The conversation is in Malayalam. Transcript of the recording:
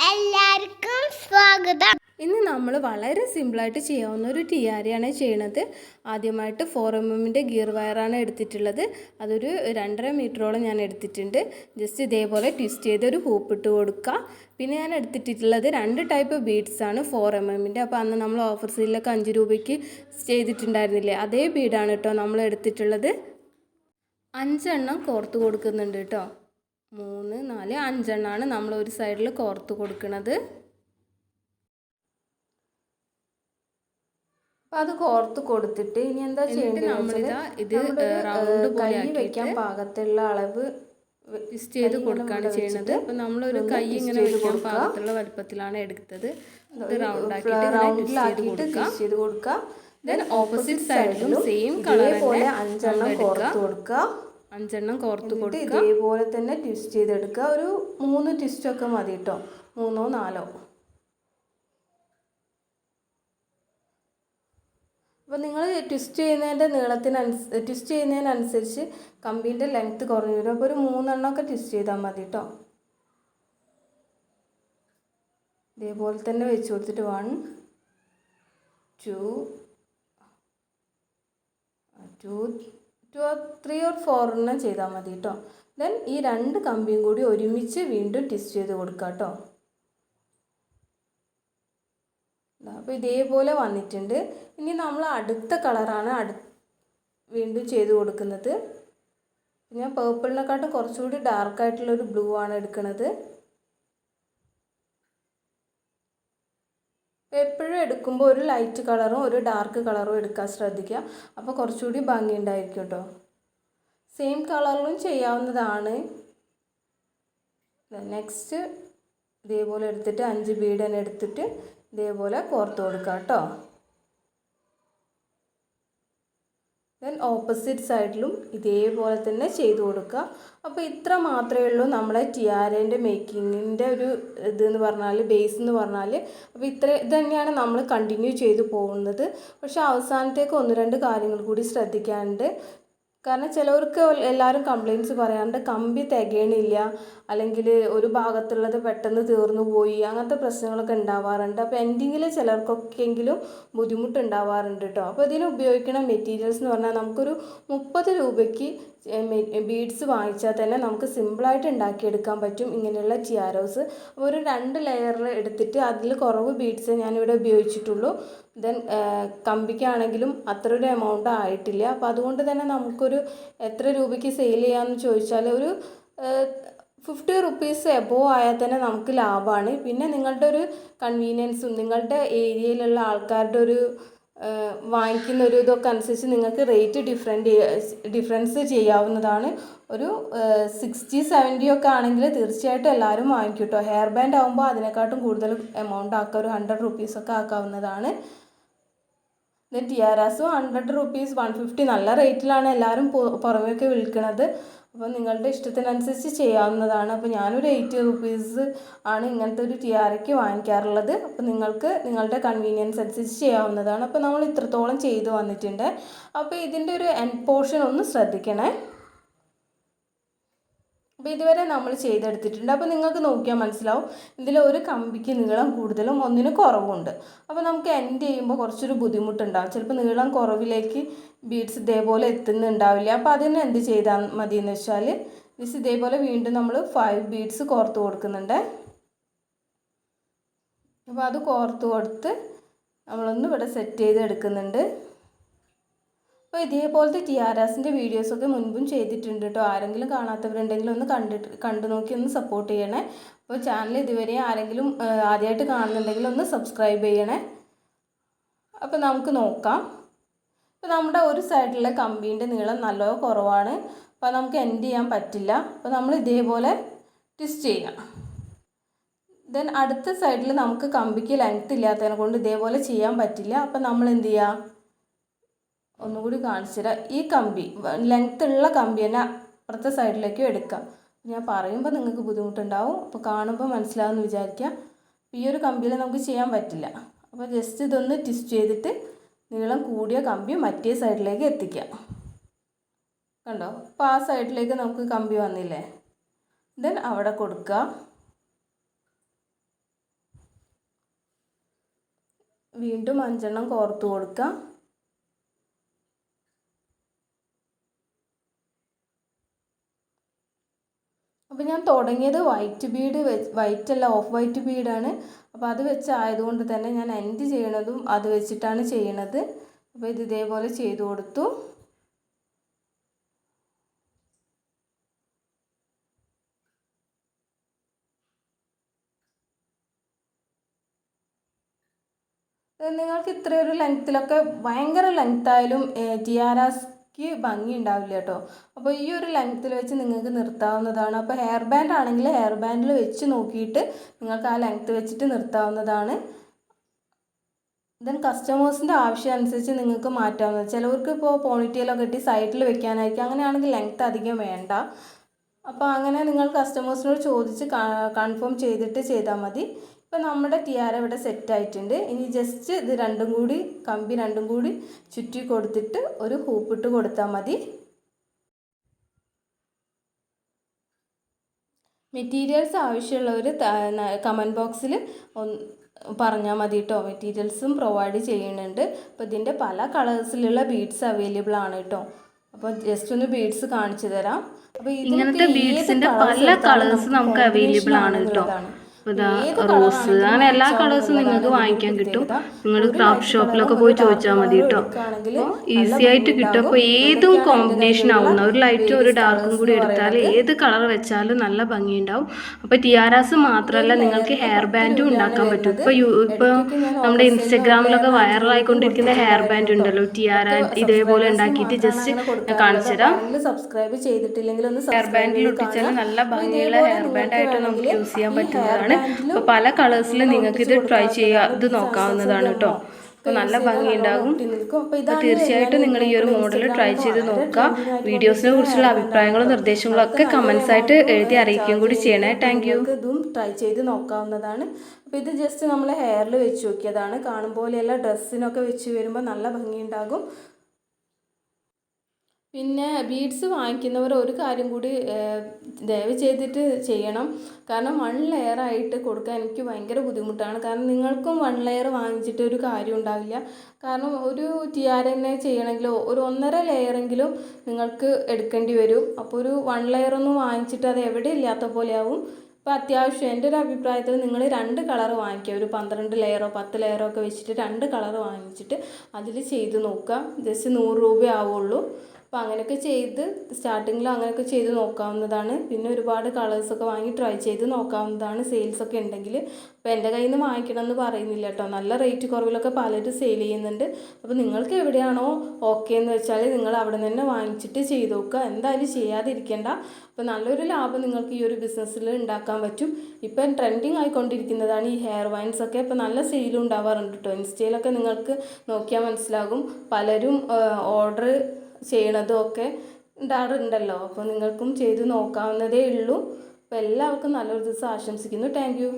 എല്ലാവർക്കും സ്വാഗതം. ഇന്ന് നമ്മൾ വളരെ സിമ്പിളായിട്ട് ചെയ്യാവുന്ന ഒരു ടിയാരയാണ് ചെയ്യണത്. ആദ്യമായിട്ട് 4mm ഗിയർ വയറാണ് എടുത്തിട്ടുള്ളത്. അതൊരു 2.5 മീറ്ററോളം ഞാൻ എടുത്തിട്ടുണ്ട്. ജസ്റ്റ് ഇതേപോലെ ട്വിസ്റ്റ് ചെയ്ത് ഒരു ഹൂപ്പ് ഇട്ട് കൊടുക്കുക. പിന്നെ ഞാൻ എടുത്തിട്ടുള്ളത് 2 ടൈപ്പ് ബീഡ്സ് ആണ് 4mm. അപ്പോൾ അന്ന് നമ്മൾ ഓഫർ സെയിലൊക്കെ 5 രൂപയ്ക്ക് ചെയ്തിട്ടുണ്ടായിരുന്നില്ലേ, അതേ ബീഡാണ് കേട്ടോ നമ്മൾ എടുത്തിട്ടുള്ളത്. 5 എണ്ണം കോർത്ത് കൊടുക്കുന്നുണ്ട് കേട്ടോ. 3, 4, 5 എണ്ണമാണ് നമ്മൾ ഒരു സൈഡിൽ കോർത്ത് കൊടുക്കുന്നത്. അപ്പോൾ അത് കോർത്ത് കൊടുത്തിട്ട് ഇനി എന്താ ചെയ്യേണ്ടത്, ഇത് റൗണ്ട് പോലെ വെക്കാൻ പാകത്തുള്ള അളവ് ട്വിസ്റ്റ് ചെയ്ത് കൊടുക്കുകയാണ് ചെയ്യുന്നത്. അപ്പോൾ നമ്മളൊരു കൈ ഇങ്ങനെ വെക്കാൻ പാകത്തുള്ള വലുപ്പത്തിലാണ് എടുത്തത്. ഇത് റൗണ്ട് ആക്കിയിട്ട് ട്വിസ്റ്റ് ചെയ്ത് കൊടുക്കുക. ദെൻ ഓപ്പോസിറ്റ് സൈഡിലും സെയിം കളർ പോലെ 5 എണ്ണം കോർത്ത് കൊടുക്കുക. 5 എണ്ണം കോർത്ത് കൊടുക്കുക. ഇതേപോലെ തന്നെ ട്വിസ്റ്റ് ചെയ്തെടുക്കുക. ഒരു 3 ട്വിസ്റ്റൊക്കെ മതി കേട്ടോ, 3ഓ 4ഓ. അപ്പോൾ നിങ്ങൾ ട്വിസ്റ്റ് ചെയ്യുന്നതിനനുസരിച്ച് കമ്പീൻ്റെ ലെങ്ത്ത് കുറഞ്ഞു വരും. അപ്പോൾ ഒരു 3 എണ്ണമൊക്കെ ട്വിസ്റ്റ് ചെയ്താൽ മതി കേട്ടോ. ഇതേപോലെ തന്നെ വെച്ച് കൊടുത്തിട്ട് 1, 2, 3 or 4 എണ്ണം ചെയ്താൽ മതി കേട്ടോ. ദെൻ ഈ 2 കമ്പിയും കൂടി ഒരുമിച്ച് വീണ്ടും ട്വിസ്റ്റ് ചെയ്ത് കൊടുക്കുക കേട്ടോ. അപ്പോൾ ഇതേപോലെ വന്നിട്ടുണ്ട്. ഇനി നമ്മൾ അടുത്ത കളറാണ് വീണ്ടും ചെയ്ത് കൊടുക്കുന്നത്. ഞാൻ പേർപ്പിളിനെക്കാട്ടും കുറച്ചുകൂടി ഡാർക്കായിട്ടുള്ളൊരു ബ്ലൂ ആണ് എടുക്കുന്നത്. എപ്പോഴും എടുക്കുമ്പോൾ ഒരു ലൈറ്റ് കളറും ഒരു ഡാർക്ക് കളറും എടുക്കാൻ ശ്രദ്ധിക്കുക. അപ്പോൾ കുറച്ചുകൂടി ഭംഗി ഉണ്ടായിരിക്കും കേട്ടോ. സെയിം കളറിലും ചെയ്യാവുന്നതാണ്. നെക്സ്റ്റ് ഇതേപോലെ എടുത്തിട്ട് 5 ബീഡ് തന്നെ എടുത്തിട്ട് ഇതേപോലെ കോർത്ത് കൊടുക്കുക കേട്ടോ. ദെൻ ഓപ്പോസിറ്റ് സൈഡിലും ഇതേപോലെ തന്നെ ചെയ്ത് കൊടുക്കുക. അപ്പോൾ ഇത്ര മാത്രമേ ഉള്ളൂ നമ്മളെ ടിയാരേൻ്റെ മേക്കിങ്ങിൻ്റെ ഒരു ഇതെന്ന് പറഞ്ഞാൽ, ബേസ് എന്ന് പറഞ്ഞാൽ. അപ്പോൾ ഇത് തന്നെയാണ് നമ്മൾ കണ്ടിന്യൂ ചെയ്ത് പോകുന്നത്. പക്ഷേ അവസാനത്തേക്ക് 1-2 കാര്യങ്ങൾ കൂടി ശ്രദ്ധിക്കാനുണ്ട്. കാരണം ചിലവർക്ക് എല്ലാവരും കംപ്ലയിൻറ്റ്സ് പറയാറുണ്ട്, കമ്പി തികയണില്ല, അല്ലെങ്കിൽ ഒരു ഭാഗത്തുള്ളത് പെട്ടെന്ന് തീർന്നു പോയി, അങ്ങനത്തെ പ്രശ്നങ്ങളൊക്കെ ഉണ്ടാവാറുണ്ട്. അപ്പോൾ എൻഡിങ്ങിൽ ചിലർക്കൊക്കെയെങ്കിലും ബുദ്ധിമുട്ടുണ്ടാവാറുണ്ട് കേട്ടോ. അപ്പോൾ ഇതിന് ഉപയോഗിക്കുന്ന മെറ്റീരിയൽസ് എന്ന് പറഞ്ഞാൽ നമുക്കൊരു 30 രൂപയ്ക്ക് ബീഡ്സ് വാങ്ങിച്ചാൽ തന്നെ നമുക്ക് സിമ്പിളായിട്ട് ഉണ്ടാക്കിയെടുക്കാൻ പറ്റും ഇങ്ങനെയുള്ള ടിയാരോസ്. അപ്പോൾ ഒരു 2 ലെയറിൽ എടുത്തിട്ട് അതിൽ കുറവ് ബീഡ്സ് ഞാനിവിടെ ഉപയോഗിച്ചിട്ടുള്ളൂ. ദെൻ കമ്പിക്കാണെങ്കിലും അത്ര ഒരു എമൗണ്ട് ആയിട്ടില്ല. അപ്പോൾ അതുകൊണ്ട് തന്നെ നമുക്കൊരു എത്ര രൂപയ്ക്ക് സെയിൽ ചെയ്യാമെന്ന് ചോദിച്ചാൽ ഒരു 50 റുപ്പീസ് എബോവ് ആയാൽ തന്നെ നമുക്ക് ലാഭമാണ്. പിന്നെ നിങ്ങളുടെ ഒരു കൺവീനിയൻസും നിങ്ങളുടെ ഏരിയയിലുള്ള ആൾക്കാരുടെ ഒരു വാങ്ങിക്കുന്ന ഒരു ഇതൊക്കെ അനുസരിച്ച് നിങ്ങൾക്ക് റേറ്റ് ഡിഫറൻസ് ചെയ്യാവുന്നതാണ്. ഒരു 60-70 ഒക്കെ ആണെങ്കിൽ തീർച്ചയായിട്ടും എല്ലാവരും വാങ്ങിക്കും കേട്ടോ. ഹെയർ ബാൻഡ് ആകുമ്പോൾ അതിനെക്കാട്ടും കൂടുതൽ എമൗണ്ട് ആക്കുക, ഒരു 100 റുപ്പീസൊക്കെ ആക്കാവുന്നതാണ്. ദെൻ ടിയാരാസും 100 റുപ്പീസ് 150 നല്ല റേറ്റിലാണ് എല്ലാവരും പുറമേയൊക്കെ വിൽക്കുന്നത്. അപ്പോൾ നിങ്ങളുടെ ഇഷ്ടത്തിനനുസരിച്ച് ചെയ്യാവുന്നതാണ്. അപ്പോൾ ഞാനൊരു 80 റുപ്പീസ് ആണ് ഇങ്ങനത്തെ ഒരു ടിയാരയ്ക്ക് വാങ്ങിക്കാറുള്ളത്. അപ്പോൾ നിങ്ങൾക്ക് നിങ്ങളുടെ കൺവീനിയൻസ് അനുസരിച്ച് ചെയ്യാവുന്നതാണ്. അപ്പോൾ നമ്മൾ ഇത്രത്തോളം ചെയ്ത് വന്നിട്ടുണ്ട്. അപ്പോൾ ഇതിൻ്റെ ഒരു എൻഡ് പോർഷൻ ഒന്ന് ശ്രദ്ധിക്കണേ. അപ്പോൾ ഇതുവരെ നമ്മൾ ചെയ്തെടുത്തിട്ടുണ്ട്. അപ്പോൾ നിങ്ങൾക്ക് നോക്കിയാൽ മനസ്സിലാവും ഇതിൽ ഒരു കമ്പിക്ക് നീളം കൂടുതലും ഒന്നിന് കുറവുണ്ട്. അപ്പോൾ നമുക്ക് എൻഡ് ചെയ്യുമ്പോൾ കുറച്ചൊരു ബുദ്ധിമുട്ടുണ്ടാകും. ചിലപ്പോൾ നീളം കുറവിലേക്ക് ബീഡ്സ് ഇതേപോലെ എത്തുന്നുണ്ടാവില്ല. അപ്പോൾ അതിന് എന്ത് ചെയ്താൽ മതി എന്ന് വെച്ചാൽ ഇതേപോലെ വീണ്ടും നമ്മൾ 5 ബീഡ്സ് കോർത്ത് കൊടുക്കുന്നുണ്ട്. അപ്പോൾ അത് കോർത്ത് കൊടുത്ത് നമ്മളൊന്ന് ഇവിടെ സെറ്റ് ചെയ്ത് എടുക്കുന്നുണ്ട്. അപ്പോൾ ഇതേപോലത്തെ ടിയാരാസിൻ്റെ വീഡിയോസൊക്കെ മുൻപും ചെയ്തിട്ടുണ്ട് കേട്ടോ. ആരെങ്കിലും കാണാത്തവരുണ്ടെങ്കിൽ ഒന്ന് കണ്ടു നോക്കി ഒന്ന് സപ്പോർട്ട് ചെയ്യണേ. അപ്പോൾ ചാനൽ ഇതുവരെ ആരെങ്കിലും ആദ്യമായിട്ട് കാണുന്നുണ്ടെങ്കിൽ ഒന്ന് സബ്സ്ക്രൈബ് ചെയ്യണേ. അപ്പോൾ നമുക്ക് നോക്കാം. ഇപ്പോൾ നമ്മുടെ ഒരു സൈഡിലെ കമ്പീൻ്റെ നീളം നല്ല കുറവാണ്. അപ്പോൾ നമുക്ക് എൻഡ് ചെയ്യാൻ പറ്റില്ല. അപ്പോൾ നമ്മൾ ഇതേപോലെ ട്വിസ്റ്റ് ചെയ്യാം. ദെൻ അടുത്ത സൈഡിൽ നമുക്ക് കമ്പിക്ക് ലെങ്ത്ത് ഇല്ലാത്തതിനെ കൊണ്ട് ഇതേപോലെ ചെയ്യാൻ പറ്റില്ല. അപ്പോൾ നമ്മൾ എന്ത് ചെയ്യുക, ഒന്നുകൂടി കാണിച്ചു തരാം. ഈ കമ്പി ലെങ്ത്ത് ഉള്ള കമ്പി തന്നെ അപ്പുറത്തെ സൈഡിലേക്കും എടുക്കാം. ഞാൻ പറയുമ്പോൾ നിങ്ങൾക്ക് ബുദ്ധിമുട്ടുണ്ടാവും, അപ്പോൾ കാണുമ്പോൾ മനസ്സിലാവുമെന്ന് വിചാരിക്കുക. ഈ ഒരു കമ്പിയിൽ നമുക്ക് ചെയ്യാൻ പറ്റില്ല. അപ്പോൾ ജസ്റ്റ് ഇതൊന്ന് ട്വിസ്റ്റ് ചെയ്തിട്ട് നീളം കൂടിയ കമ്പി മറ്റേ സൈഡിലേക്ക് എത്തിക്കാം. കണ്ടോ, അപ്പോൾ ആ സൈഡിലേക്ക് നമുക്ക് കമ്പി വന്നില്ലേ. ദെൻ അവിടെ കൊടുക്കുക. വീണ്ടും 5 കോർത്ത് കൊടുക്കുക. അപ്പോൾ ഞാൻ തുടങ്ങിയത് വൈറ്റ് അല്ല, ഓഫ് വൈറ്റ് ബീഡാണ്. അപ്പോൾ അത് വെച്ചായതുകൊണ്ട് തന്നെ ഞാൻ എൻഡ് ചെയ്യണതും അത് വെച്ചിട്ടാണ് ചെയ്യണത്. അപ്പോൾ ഇത് ഇതേപോലെ ചെയ്തു കൊടുത്തു. നിങ്ങൾക്ക് ഇത്രയൊരു ലെങ്ത്തിലൊക്കെ ഭയങ്കര ലെങ്ത്തായാലും ടിയാറാസ്ക്ക് ഭംഗി ഉണ്ടാവില്ല കേട്ടോ. അപ്പോൾ ഈ ഒരു ലെങ്ത്തിൽ വെച്ച് നിങ്ങൾക്ക് നിർത്താവുന്നതാണ്. അപ്പോൾ ഹെയർ ബാൻഡ് ആണെങ്കിൽ ഹെയർ ബാൻഡിൽ വെച്ച് നോക്കിയിട്ട് നിങ്ങൾക്ക് ആ ലെങ്ത്ത് വെച്ചിട്ട് നിർത്താവുന്നതാണ്. ദെൻ കസ്റ്റമേഴ്സിൻ്റെ ആവശ്യം അനുസരിച്ച് നിങ്ങൾക്ക് മാറ്റാവുന്നത്. ചിലവർക്ക് ഇപ്പോൾ പോണിറ്റെയിലൊക്കെ ഇട്ട് സൈഡിൽ വെക്കാനായിരിക്കും, അങ്ങനെയാണെങ്കിൽ ലെങ്ത്ത് അധികം വേണ്ട. അപ്പോൾ അങ്ങനെ നിങ്ങൾ കസ്റ്റമേഴ്സിനോട് ചോദിച്ച് കൺഫേം ചെയ്തിട്ട് ചെയ്താൽ മതി. ഇപ്പോൾ നമ്മുടെ ടിയാര ഇവിടെ സെറ്റായിട്ടുണ്ട്. ഇനി ജസ്റ്റ് ഇത് കമ്പി രണ്ടും കൂടി ചുറ്റി കൊടുത്തിട്ട് ഒരു ഹൂപ്പിട്ട് കൊടുത്താൽ മതി. മെറ്റീരിയൽസ് ആവശ്യമുള്ളവർ കമൻറ്റ് ബോക്സിൽ പറഞ്ഞാൽ മതി കേട്ടോ. മെറ്റീരിയൽസും പ്രൊവൈഡ് ചെയ്യുന്നുണ്ട്. അപ്പോൾ ഇതിൻ്റെ പല കളേഴ്സിലുള്ള ബീഡ്സ് അവൈലബിൾ ആണ് കേട്ടോ. അപ്പോൾ ജസ്റ്റ് ഒന്ന് ബീഡ്സ് കാണിച്ചു തരാം. അപ്പോൾ ഇങ്ങനത്തെ ബീഡ്സിൻ്റെ പല കളേഴ്സ് നമുക്ക് അവൈലബിൾ ആണ് കേട്ടോ. റോസ് അങ്ങനെ എല്ലാ കളേഴ്സും നിങ്ങൾക്ക് വാങ്ങിക്കാൻ കിട്ടും. നിങ്ങൾ ക്രാഫ്റ്റ് ഷോപ്പിലൊക്കെ പോയി ചോദിച്ചാൽ മതി കേട്ടോ. അപ്പോൾ ഈസി ആയിട്ട് കിട്ടും. അപ്പോൾ ഏതും കോമ്പിനേഷൻ ആവുന്ന ഒരു ലൈറ്റും ഒരു ഡാർക്കും കൂടി എടുത്താൽ ഏത് കളർ വെച്ചാലും നല്ല ഭംഗിയുണ്ടാവും. അപ്പോൾ ടിയാറാസ് മാത്രമല്ല, നിങ്ങൾക്ക് ഹെയർ ബാൻഡും ഉണ്ടാക്കാൻ പറ്റും. ഇപ്പോൾ നമ്മുടെ ഇൻസ്റ്റഗ്രാമിലൊക്കെ വൈറലായിക്കൊണ്ടിരിക്കുന്ന ഹെയർ ബാൻഡ് ഉണ്ടല്ലോ, ടിയാര ഇതേപോലെ ഉണ്ടാക്കിയിട്ട് ജസ്റ്റ് കാണിച്ചു തരാം. സബ്സ്ക്രൈബ് ചെയ്തിട്ടില്ലെങ്കിൽ ഒന്ന് ഹെയർ ബാൻഡിൽ ഒട്ടിച്ചാൽ നല്ല ഭംഗിയുള്ള ഹെയർ ബാൻഡ് ആയിട്ട് നമുക്ക് യൂസ് ചെയ്യാൻ പറ്റുന്നതാണ്. അപ്പോൾ പല കളേഴ്സിൽ നിങ്ങൾക്ക് ഇത് ട്രൈ ഇത് നോക്കാവുന്നതാണ് കേട്ടോ. അപ്പോൾ നല്ല ഭംഗി ഉണ്ടാകും. അപ്പോൾ തീർച്ചയായിട്ടും നിങ്ങൾ ഈ ഒരു മോഡൽ ട്രൈ ചെയ്ത് നോക്കുക. വീഡിയോസിനെ കുറിച്ചുള്ള അഭിപ്രായങ്ങളും നിർദ്ദേശങ്ങളും ഒക്കെ കമൻസ് ആയിട്ട് എഴുതി അറിയിക്കുകയും കൂടി ചെയ്യണേ. Thank you. ഇതും ട്രൈ ചെയ്ത് നോക്കാവുന്നതാണ്. അപ്പോൾ ഇത് ജസ്റ്റ് നമ്മൾ ഹെയറിൽ വെച്ച് നോക്കിയതാണ്. കാണും പോലെയല്ല, ഡ്രസ്സിനൊക്കെ വെച്ച് വരുമ്പോൾ നല്ല ഭംഗി ഉണ്ടാകും. പിന്നെ ബീഡ്സ് വാങ്ങിക്കുന്നവർ ഒരു കാര്യം കൂടി ദയവ് ചെയ്തിട്ട് ചെയ്യണം. കാരണം 1 ലെയറായിട്ട് കൊടുക്കാൻ എനിക്ക് ഭയങ്കര ബുദ്ധിമുട്ടാണ്. കാരണം നിങ്ങൾക്കും 1 ലെയർ വാങ്ങിച്ചിട്ട് ഒരു കാര്യം ഉണ്ടാവില്ല. കാരണം ഒരു ടിയാര തന്നെ ചെയ്യണമെങ്കിൽ ഒരു 1.5 ലെയറെങ്കിലും നിങ്ങൾക്ക് എടുക്കേണ്ടി വരും. അപ്പോൾ ഒരു 1 ലെയറൊന്നും വാങ്ങിച്ചിട്ട് അത് എവിടെ ഇല്ലാത്ത പോലെയാവും. അപ്പോൾ അത്യാവശ്യം എൻ്റെ ഒരു അഭിപ്രായത്തിൽ നിങ്ങൾ 2 കളർ വാങ്ങിക്കുക. ഒരു 12 ലെയറോ 10 ലെയറോ ഒക്കെ വെച്ചിട്ട് 2 കളർ വാങ്ങിച്ചിട്ട് അതിൽ ചെയ്ത് നോക്കുക. ജസ്റ്റ് 100 രൂപ ആവുള്ളൂ. അപ്പോൾ അങ്ങനെയൊക്കെ ചെയ്ത് സ്റ്റാർട്ടിങ്ങിൽ അങ്ങനെയൊക്കെ ചെയ്ത് നോക്കാവുന്നതാണ്. പിന്നെ ഒരുപാട് കളേഴ്സൊക്കെ വാങ്ങി ട്രൈ ചെയ്ത് നോക്കാവുന്നതാണ്, സെയിൽസൊക്കെ ഉണ്ടെങ്കിൽ. അപ്പോൾ എൻ്റെ കയ്യിൽ നിന്ന് വാങ്ങിക്കണം എന്ന് പറയുന്നില്ല കേട്ടോ. നല്ല റേറ്റ് കുറവിലൊക്കെ പലരും സെയിൽ ചെയ്യുന്നുണ്ട്. അപ്പോൾ നിങ്ങൾക്ക് എവിടെയാണോ ഓക്കെ എന്ന് വെച്ചാൽ നിങ്ങൾ അവിടെ നിന്ന് വാങ്ങിച്ചിട്ട് ചെയ്ത് നോക്കുക. എന്തായാലും ചെയ്യാതിരിക്കേണ്ട. അപ്പോൾ നല്ലൊരു ലാഭം നിങ്ങൾക്ക് ഈ ഒരു ബിസിനസ്സിൽ ഉണ്ടാക്കാൻ പറ്റും. ഇപ്പം ട്രെൻഡിങ് ആയിക്കൊണ്ടിരിക്കുന്നതാണ് ഈ ഹെയർ വൈൻസൊക്കെ. ഇപ്പോൾ നല്ല സെയിലും ഉണ്ടാവാറുണ്ട് കേട്ടോ. ഇൻസ്റ്റയിലൊക്കെ നിങ്ങൾക്ക് നോക്കിയാൽ മനസ്സിലാകും, പലരും ഓർഡർ ചെയ്യണതും ഒക്കെ ഉണ്ടാറുണ്ടല്ലോ. അപ്പോൾ നിങ്ങൾക്കും ചെയ്ത് നോക്കാവുന്നതേ ഉള്ളൂ. അപ്പോൾ എല്ലാവർക്കും നല്ലൊരു ദിവസം ആശംസിക്കുന്നു. Thank you.